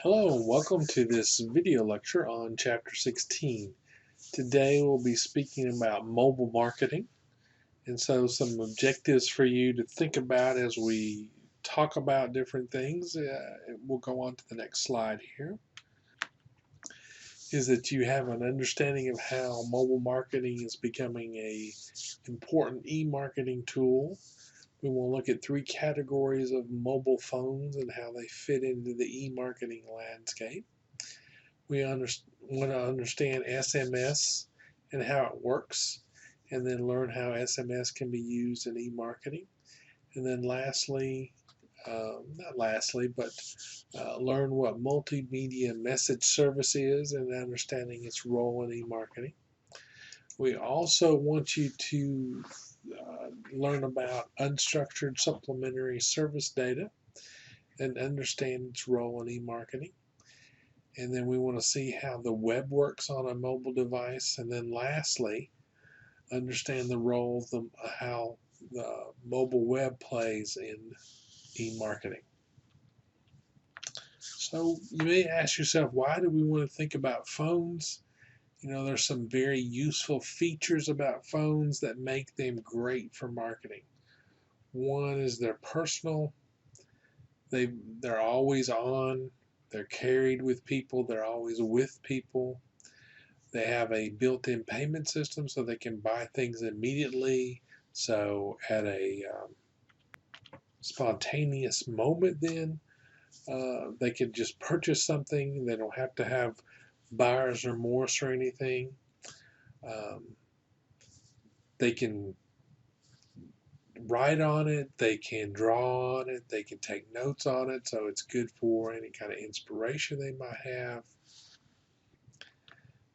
Hello and welcome to this video lecture on Chapter 16. Today we'll be speaking about mobile marketing, and so some objectives for you to think about as we talk about different things. We'll go on to the next slide here. Is that you have an understanding of how mobile marketing is becoming a important e-marketing tool. We will look at three categories of mobile phones and how they fit into the e-marketing landscape. We want to understand SMS and how it works, and then learn how SMS can be used in e-marketing. And then lastly, not lastly, but learn what multimedia message service is and understanding its role in e-marketing. We also want you to learn about unstructured supplementary service data and understand its role in e-marketing. And then we want to see how the web works on a mobile device. And then lastly, understand the role of how the mobile web plays in e-marketing. So you may ask yourself, why do we want to think about phones? You know, there's some very useful features about phones that make them great for marketing. One is they're personal. They're always on. They're carried with people. They're always with people. They have a built-in payment system so they can buy things immediately. So at a spontaneous moment then, they can just purchase something. They don't have to have buyer's remorse or anything. They can write on it, they can draw on it, they can take notes on it, so it's good for any kind of inspiration they might have.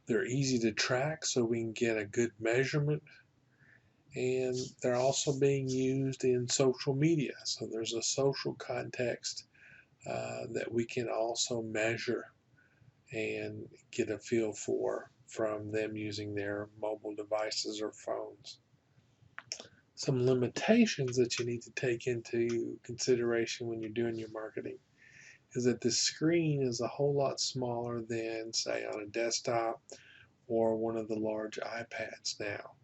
They're easy to track so we can get a good measurement, and they're also being used in social media, so there's a social context that we can also measure and get a feel for from them using their mobile devices or phones. Some limitations that you need to take into consideration when you're doing your marketing is that the screen is a whole lot smaller than, say, on a desktop or one of the large iPads now.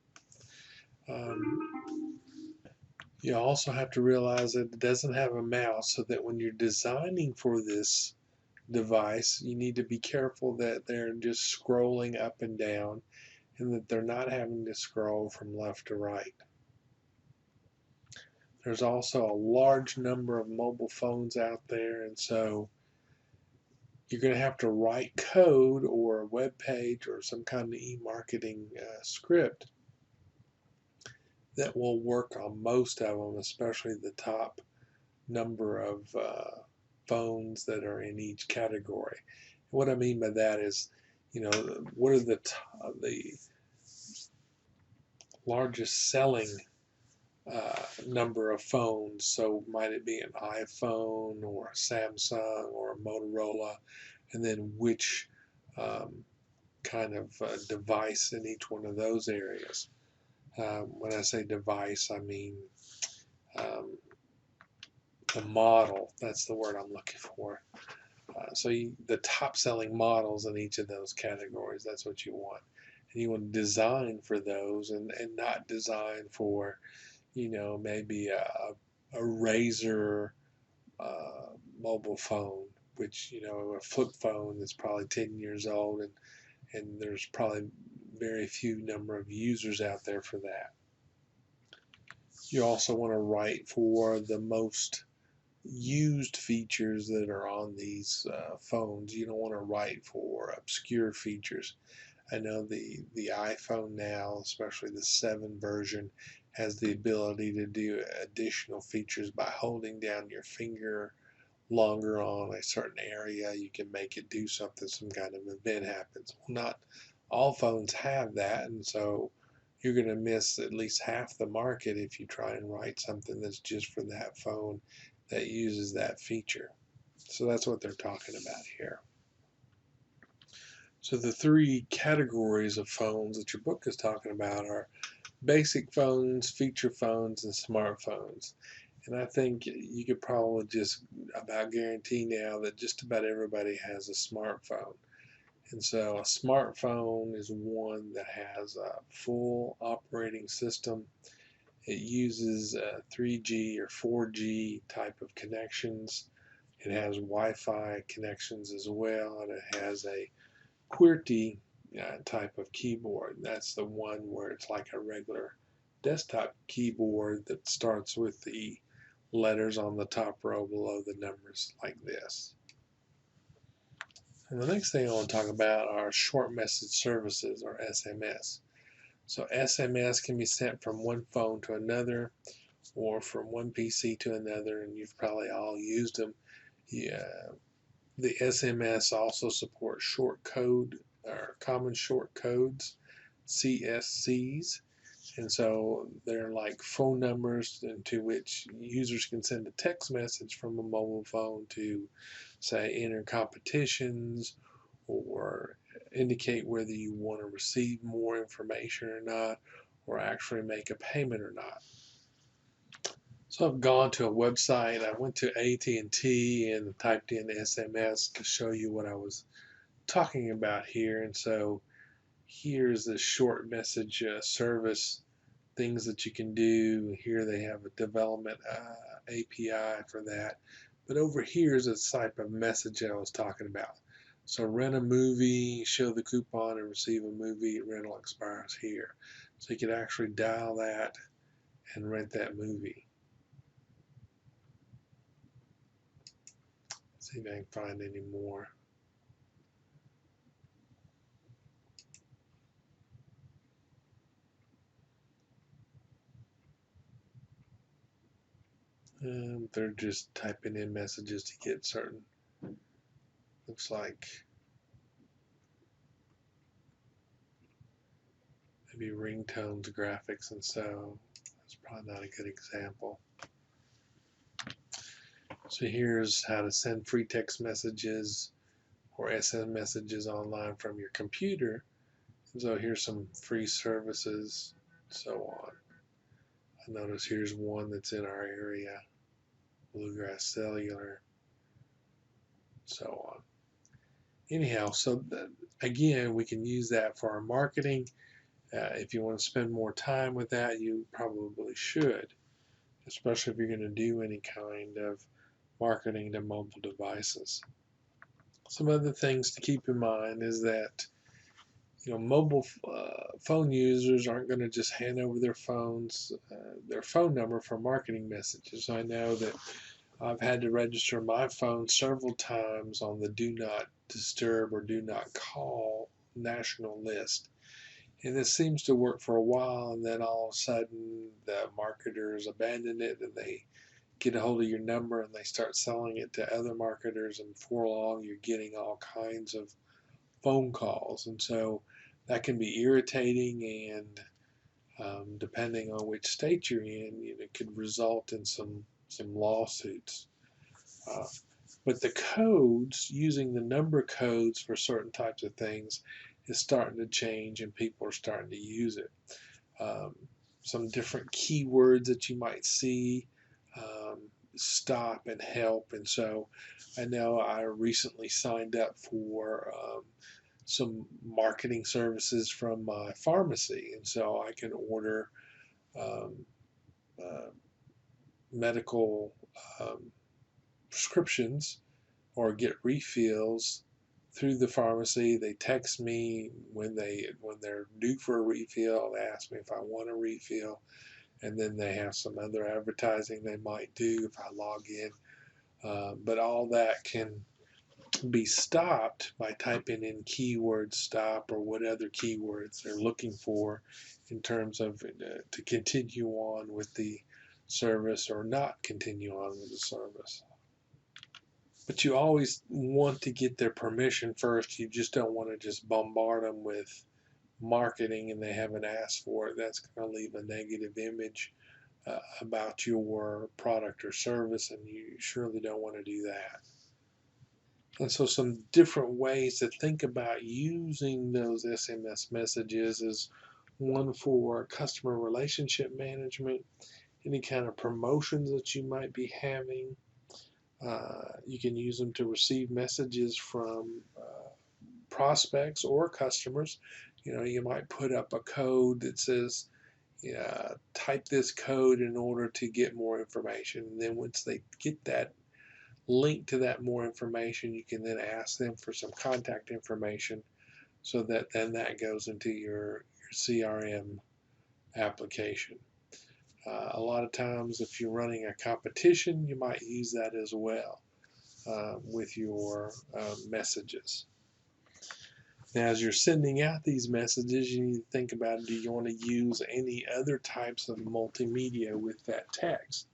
You also have to realize that it doesn't have a mouse, so that when you're designing for this device, you need to be careful that they're just scrolling up and down and that they're not having to scroll from left to right. There's also a large number of mobile phones out there, and so you're going to have to write code or a web page or some kind of e-marketing script that will work on most of them, especially the top number of phones that are in each category. And what I mean by that is, you know, what are the largest selling number of phones? So might it be an iPhone or a Samsung or a Motorola, and then which kind of device in each one of those areas. When I say device, I mean the model. That's the word I'm looking for. So the top selling models in each of those categories, that's what you want. And you want to design for those and not design for, you know, maybe a Razr mobile phone, which, you know, a flip phone that's probably 10 years old, and there's probably very few number of users out there for that. You also want to write for the most used features that are on these phones. You don't want to write for obscure features. I know the iPhone now, especially the 7 version, has the ability to do additional features by holding down your finger longer on a certain area. You can make it do something, some kind of event happens. Well, not all phones have that, and so you're going to miss at least half the market if you try and write something that's just for that phone that uses that feature. So that's what they're talking about here. So the three categories of phones that your book is talking about are basic phones, feature phones, and smartphones. And I think you could probably just about guarantee now that just about everybody has a smartphone. And so a smartphone is one that has a full operating system. It uses 3G or 4G type of connections. It has Wi-Fi connections as well, and it has a QWERTY type of keyboard. That's the one where it's like a regular desktop keyboard that starts with the letters on the top row below the numbers like this. And the next thing I want to talk about are short message services, or SMS. So SMS can be sent from one phone to another or from one PC to another, and you've probably all used them. Yeah, the SMS also supports short code or common short codes, CSCs, and so they're like phone numbers into which users can send a text message from a mobile phone to, say, enter competitions or indicate whether you want to receive more information or not, or actually make a payment or not. So I've gone to a website. I went to AT&T and typed in SMS to show you what I was talking about here. And so here's the short message service, things that you can do. Here they have a development API for that. But over here is the type of message that I was talking about. So rent a movie, show the coupon, and receive a movie. Rental expires here. So you could actually dial that and rent that movie. Let's see if I can find any more. They're just typing in messages to get certain. Looks like maybe ringtones, graphics, and so that's probably not a good example. So here's how to send free text messages or SMS messages online from your computer. And so here's some free services, so on. I notice here's one that's in our area, Bluegrass Cellular, so on. Anyhow, so again, we can use that for our marketing. If you want to spend more time with that, you probably should, especially if you're going to do any kind of marketing to mobile devices. Some other things to keep in mind is that mobile phone users aren't going to just hand over their phone number for marketing messages. I know that I've had to register my phone several times on the do not disturb or do not call national list. And this seems to work for a while, and then all of a sudden the marketers abandon it and they get a hold of your number and they start selling it to other marketers, and before long you're getting all kinds of phone calls. And so that can be irritating, and depending on which state you're in, it could result in some lawsuits. Uh, but the codes, using the number codes for certain types of things, is starting to change, and people are starting to use it. Some different keywords that you might see, stop and help. And so I know I recently signed up for some marketing services from my pharmacy, and so I can order um, uh, medical prescriptions or get refills through the pharmacy. They text me when they're due for a refill. They ask me if I want a refill, and then they have some other advertising they might do if I log in. But all that can be stopped by typing in keyword stop or what other keywords they're looking for in terms of to continue on with the service or not continue on with the service. But you always want to get their permission first. You just don't want to just bombard them with marketing and they haven't asked for it. That's going to leave a negative image about your product or service, and you surely don't want to do that. And so some different ways to think about using those SMS messages is one for customer relationship management, any kind of promotions that you might be having. You can use them to receive messages from prospects or customers. You might put up a code that says, type this code in order to get more information. And then once they get that link to that more information, you can then ask them for some contact information, so that then that goes into your CRM application. A lot of times, if you're running a competition, you might use that as well with your messages. Now, as you're sending out these messages, you need to think about, do you want to use any other types of multimedia with that text?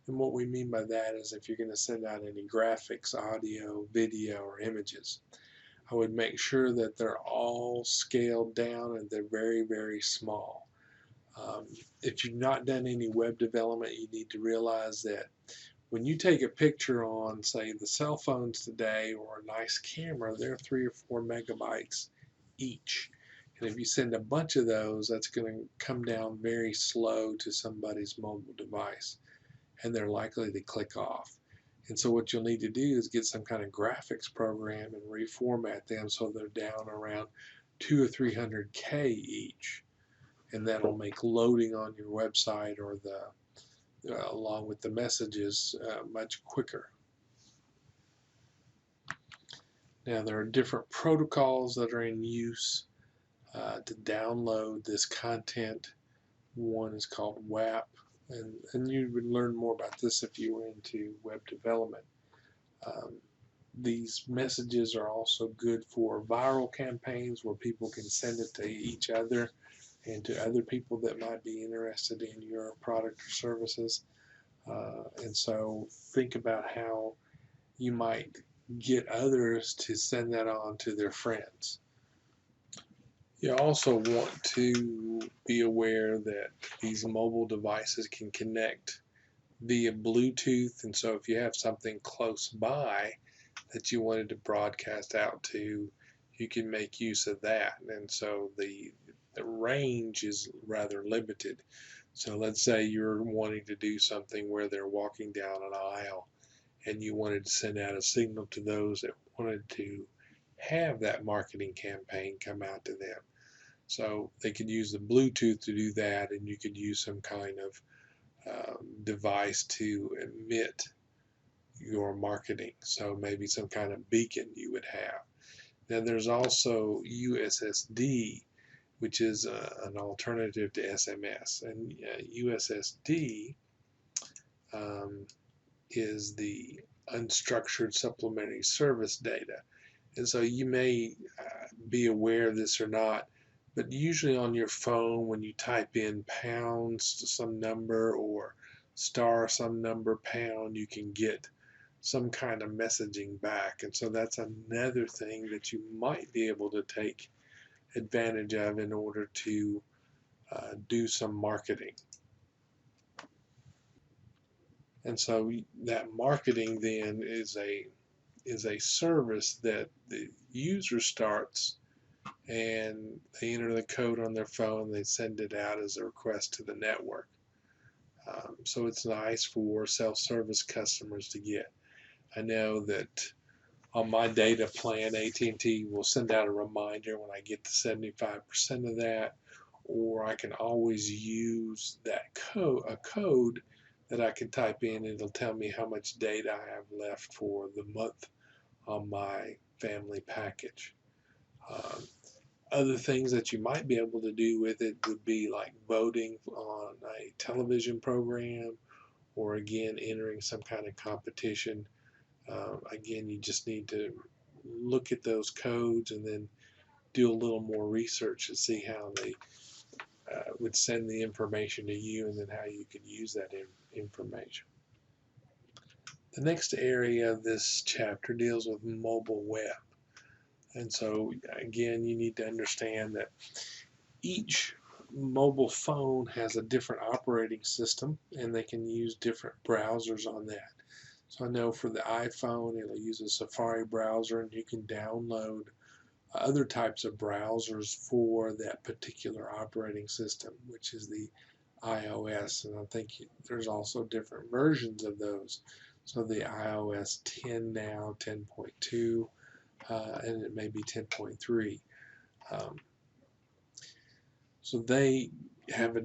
And what we mean by that is, if you're going to send out any graphics, audio, video, or images, I would make sure that they're all scaled down and they're very, very small. If you've not done any web development, you need to realize that when you take a picture on, say, the cell phones today or a nice camera, they're 3 or 4 megabytes each. And if you send a bunch of those, that's going to come down very slow to somebody's mobile device, and they're likely to click off. And so what you'll need to do is get some kind of graphics program and reformat them so they're down around 200 or 300K each. And that'll make loading on your website or along with the messages much quicker. Now, there are different protocols that are in use to download this content. One is called WAP, and you would learn more about this if you were into web development. These messages are also good for viral campaigns where people can send it to each other and to other people that might be interested in your product or services. And so think about how you might get others to send that on to their friends. You also want to be aware that these mobile devices can connect via Bluetooth, and so if you have something close by that you wanted to broadcast out to, you can make use of that. And so the range is rather limited. So let's say you're wanting to do something where they're walking down an aisle and you wanted to send out a signal to those that wanted to have that marketing campaign come out to them. So they could use the Bluetooth to do that, and you could use some kind of device to emit your marketing. So maybe some kind of beacon you would have. Then there's also USSD, which is an alternative to SMS. And USSD is the unstructured supplementary service data. And so you may be aware of this or not, but usually on your phone, when you type in pounds to some number or star some number pound, you can get some kind of messaging back. And so that's another thing that you might be able to take advantage of in order to do some marketing. And so that marketing then is a service that the user starts, and they enter the code on their phone, they send it out as a request to the network. So it's nice for self-service customers to get. I know that on my data plan, AT&T will send out a reminder when I get to 75% of that, or I can always use that a code that I can type in, and it'll tell me how much data I have left for the month on my family package. Other things that you might be able to do with it would be like voting on a television program, or again entering some kind of competition. Again, you just need to look at those codes and then do a little more research to see how they would send the information to you, and then how you could use that information. The next area of this chapter deals with mobile web. And so again, you need to understand that each mobile phone has a different operating system, and they can use different browsers on that. So I know for the iPhone, it'll use a Safari browser, and you can download other types of browsers for that particular operating system, which is the iOS, and I think there's also different versions of those. So the iOS 10 now, 10.2, and it may be 10.3. So they have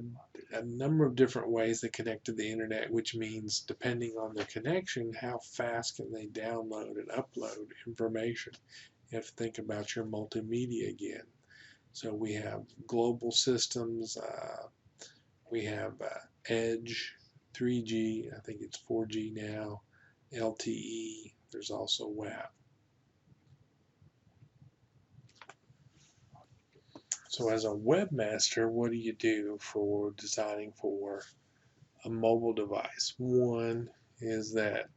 a number of different ways they connect to the internet, which means depending on their connection, how fast can they download and upload information. You have to think about your multimedia again. So we have global systems, we have Edge, 3G, I think it's 4G now, LTE, there's also WAP. So as a webmaster, what do you do for designing for a mobile device? One is that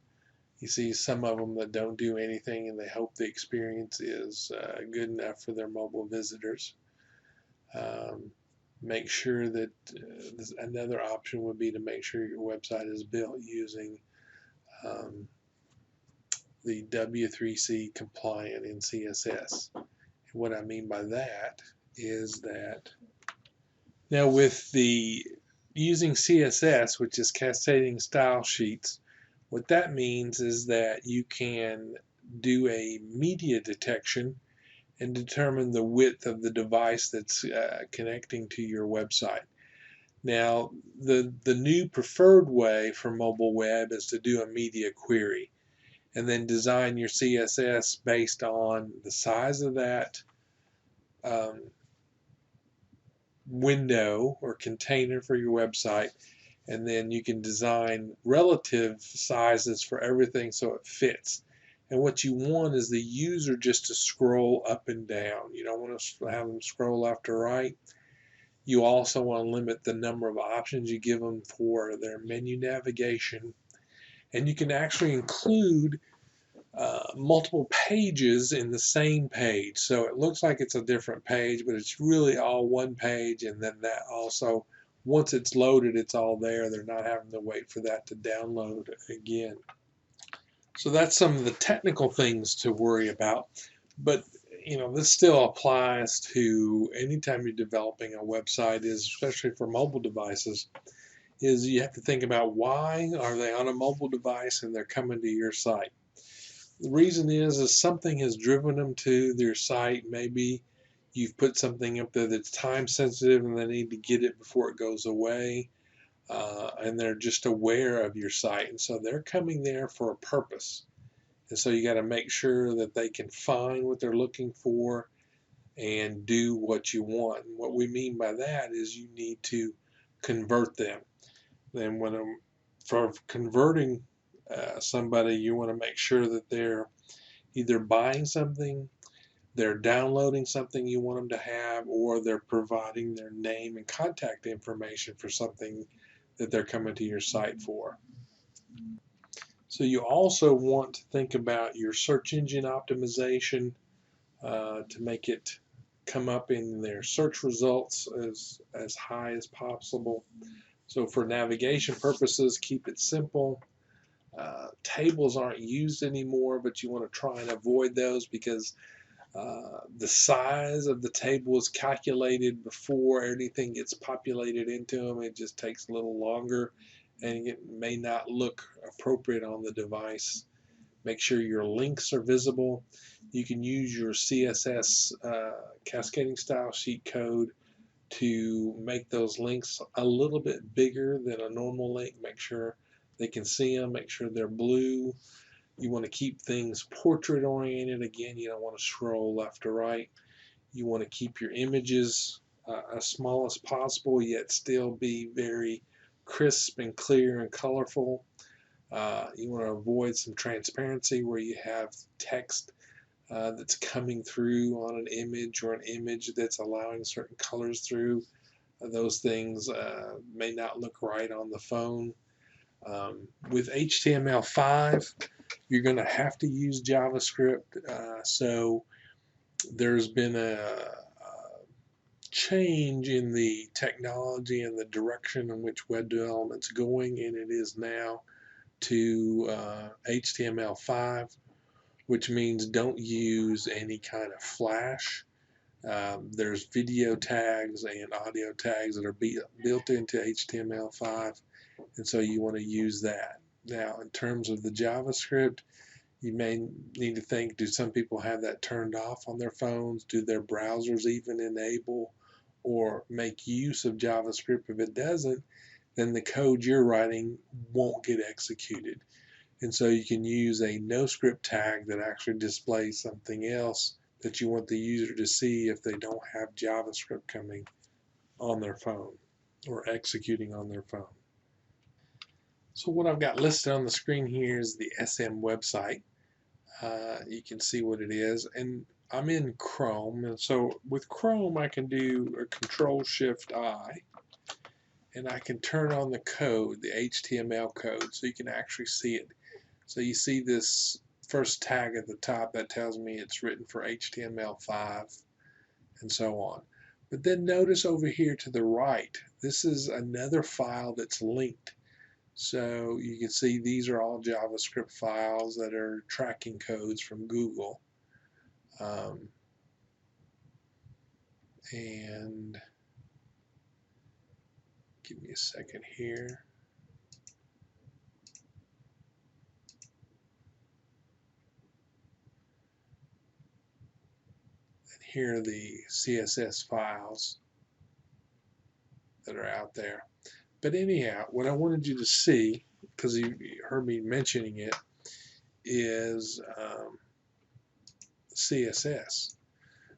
you see some of them that don't do anything and they hope the experience is good enough for their mobile visitors. Make sure that another option would be to make sure your website is built using the W3C compliant in CSS. And what I mean by that is that now with the using CSS, which is cascading style sheets, what that means is that you can do a media detection and determine the width of the device that's connecting to your website. Now, the new preferred way for mobile web is to do a media query and then design your CSS based on the size of that window or container for your website, and then you can design relative sizes for everything so it fits. And what you want is the user just to scroll up and down. You don't want to have them scroll left or right. You also want to limit the number of options you give them for their menu navigation. And you can actually include multiple pages in the same page. So it looks like it's a different page, but it's really all one page. And then that also, once it's loaded, it's all there. They're not having to wait for that to download again. So that's some of the technical things to worry about. But this still applies to anytime you're developing a website, especially for mobile devices, is you have to think about why are they on a mobile device and they're coming to your site. The reason is something has driven them to their site. Maybe you've put something up there that's time sensitive and they need to get it before it goes away, and they're just aware of your site, and so they're coming there for a purpose. And so you got to make sure that they can find what they're looking for and do what you want. And what we mean by that is you need to convert them. Then for converting somebody, you want to make sure that they're either buying something, they're downloading something you want them to have, or they're providing their name and contact information for something that they're coming to your site for. So you also want to think about your search engine optimization to make it come up in their search results as high as possible. So for navigation purposes, keep it simple. Tables aren't used anymore, but you want to try and avoid those because the size of the table is calculated before anything gets populated into them. It just takes a little longer and it may not look appropriate on the device. Make sure your links are visible. You can use your CSS cascading style sheet code to make those links a little bit bigger than a normal link. Make sure they can see them, make sure they're blue. You want to keep things portrait oriented. Again, you don't want to scroll left or right. You want to keep your images as small as possible, yet still be very crisp and clear and colorful. You want to avoid some transparency where you have text that's coming through on an image, or an image that's allowing certain colors through. Those things may not look right on the phone. With HTML5, you're going to have to use JavaScript. So there's been a change in the technology and the direction in which web development's going, and it is now to HTML5, which means don't use any kind of Flash. There's video tags and audio tags that are built into HTML5, and so you want to use that. Now, in terms of the JavaScript, you may need to think, do some people have that turned off on their phones? Do their browsers even enable or make use of JavaScript? If it doesn't, then the code you're writing won't get executed. And so you can use a no-script tag that actually displays something else that you want the user to see if they don't have JavaScript coming on their phone or executing on their phone. So what I've got listed on the screen here is the SM website. You can see what it is, and I'm in Chrome, and so with Chrome I can do a Control-Shift-I, and I can turn on the code, the HTML code, so you can actually see it. So you see this first tag at the top that tells me it's written for HTML5 and so on. But then notice over here to the right, this is another file that's linked. So you can see these are all JavaScript files that are tracking codes from Google. And give me a second here. And here are the CSS files that are out there. But anyhow, what I wanted you to see, because you heard me mentioning it, is CSS.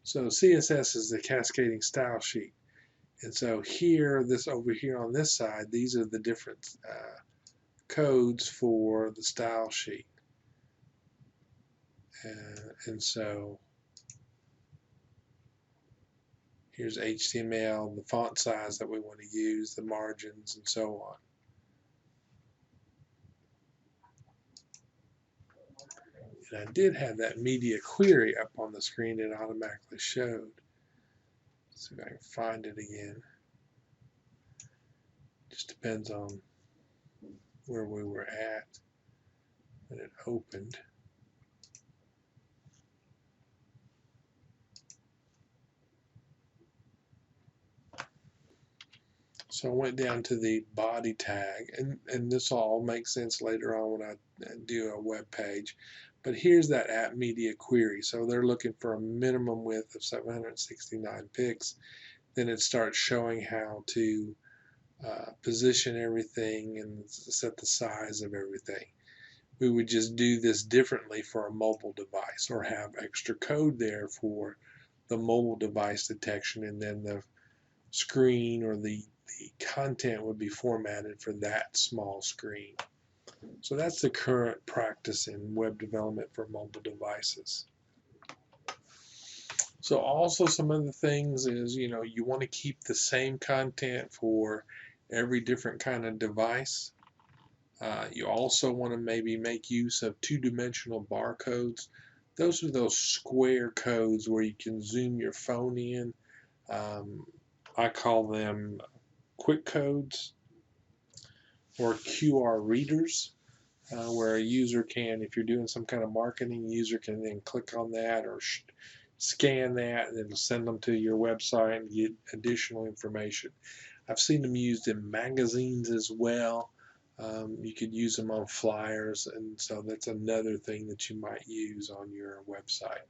So CSS is the cascading style sheet. And so here, this over here on this side, these are the different codes for the style sheet. And so here's HTML, the font size that we want to use, the margins, and so on. And I did have that media query up on the screen. It automatically showed. Let's see if I can find it again. Just depends on where we were at when it opened. So I went down to the body tag, and this all makes sense later on when I do a web page. But here's that app media query. So they're looking for a minimum width of 769 pixels. Then it starts showing how to position everything and set the size of everything. We would just do this differently for a mobile device, or have extra code there for the mobile device detection, and then the screen or the content would be formatted for that small screen. So that's the current practice in web development for mobile devices. So also some other things is, you want to keep the same content for every different kind of device. You also want to maybe make use of two-dimensional barcodes. Those are those square codes where you can zoom your phone in. I call them quick codes or QR readers, where a user can, if you're doing some kind of marketing, user can then click on that or scan that, and it'll send them to your website and get additional information. I've seen them used in magazines as well. You could use them on flyers, and so that's another thing that you might use on your website.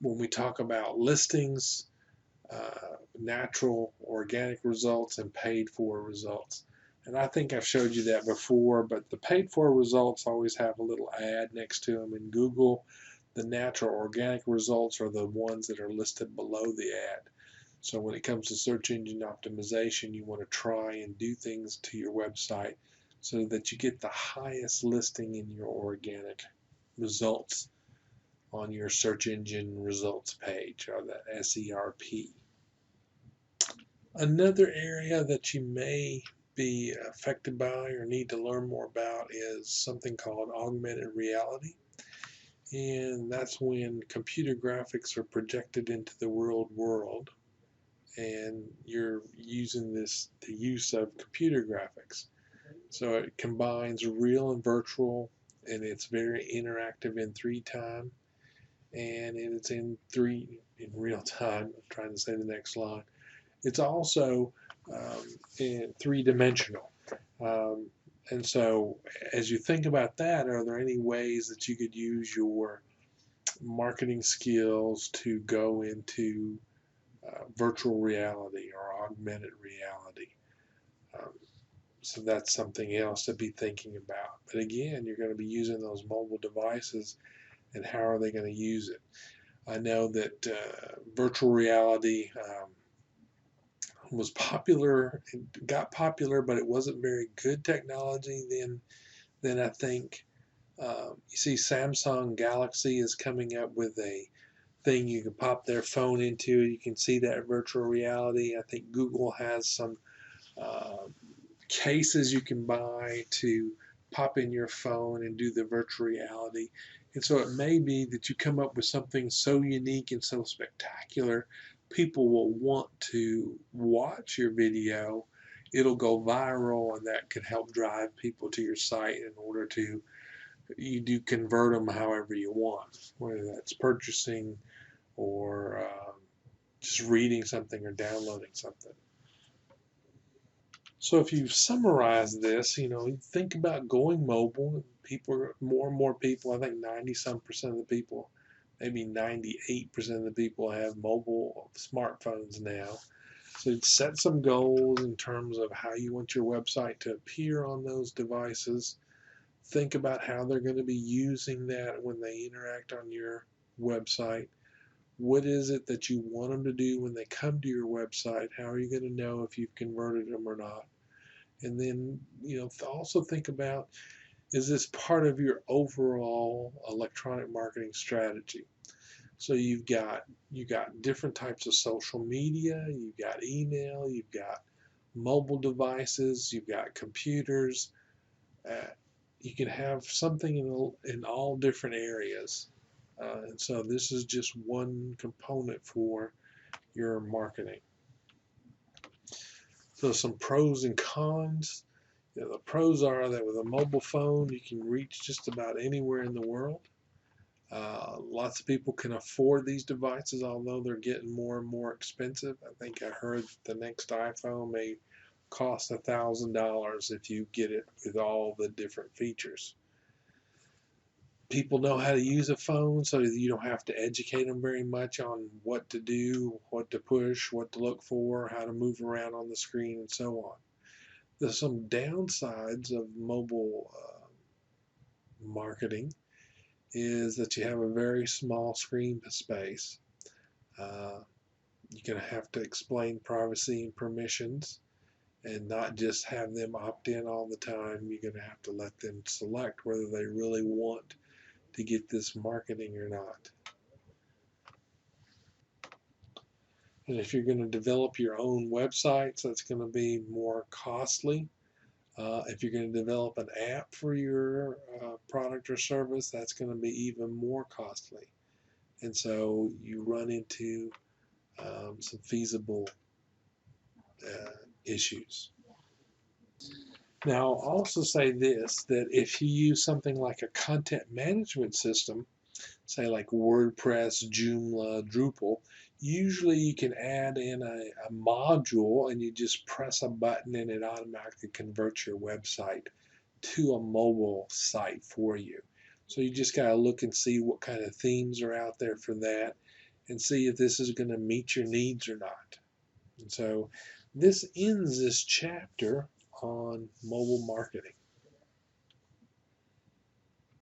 When we talk about listings, natural, organic results, and paid for results. And I think I've showed you that before, but the paid for results always have a little ad next to them. In Google, the natural, organic results are the ones that are listed below the ad. So when it comes to search engine optimization, you want to try and do things to your website so that you get the highest listing in your organic results on your search engine results page, or the SERP. Another area that you may be affected by or need to learn more about is something called augmented reality. And that's when computer graphics are projected into the real world, and you're using the use of computer graphics. So it combines real and virtual, and it's very interactive in 3D. and it's in real time. I'm trying to say the next line. It's also in three-dimensional. Um, and so, as you think about that, are there any ways that you could use your marketing skills to go into virtual reality or augmented reality? Um, so that's something else to be thinking about. But again, you're going to be using those mobile devices, and how are they going to use it? I know that virtual reality was popular, it got popular, but it wasn't very good technology then I think. You see, Samsung Galaxy is coming up with a thing you can pop their phone into. You can see that virtual reality. I think Google has some uh, cases you can buy to pop in your phone and do the virtual reality. And so it may be that you come up with something so unique and so spectacular, people will want to watch your video. It'll go viral, and that could help drive people to your site in order to you do convert them however you want, whether that's purchasing or just reading something or downloading something. So if you summarize this, think about going mobile. People, more and more people, I think 90-some% of the people, maybe 98% of the people have mobile smartphones now. So set some goals in terms of how you want your website to appear on those devices. Think about how they're going to be using that when they interact on your website. What is it that you want them to do when they come to your website? How are you going to know if you've converted them or not? And then, also think about, is this part of your overall electronic marketing strategy? So you got different types of social media, you've got email, you've got mobile devices, you've got computers. Uh, you can have something in all different areas. And so this is just one component for your marketing. So some pros and cons. The pros are that with a mobile phone, you can reach just about anywhere in the world. Lots of people can afford these devices, although they're getting more and more expensive. I think I heard the next iPhone may cost $1,000 if you get it with all the different features. People know how to use a phone, so you don't have to educate them very much on what to do, what to push, what to look for, how to move around on the screen, and so on. There's some downsides of mobile marketing is that you have a very small screen space. Uh, you're going to have to explain privacy and permissions and not just have them opt in all the time. You're going to have to let them select whether they really want to get this marketing or not. And if you're going to develop your own websites, that's going to be more costly. If you're going to develop an app for your product or service, that's going to be even more costly. And so you run into some feasible issues. Now, I'll also say this, that if you use something like a content management system, say like WordPress, Joomla, Drupal, usually you can add in a module and you just press a button and it automatically converts your website to a mobile site for you. So you just got to look and see what kind of themes are out there for that and see if this is going to meet your needs or not. And so this ends this chapter on mobile marketing.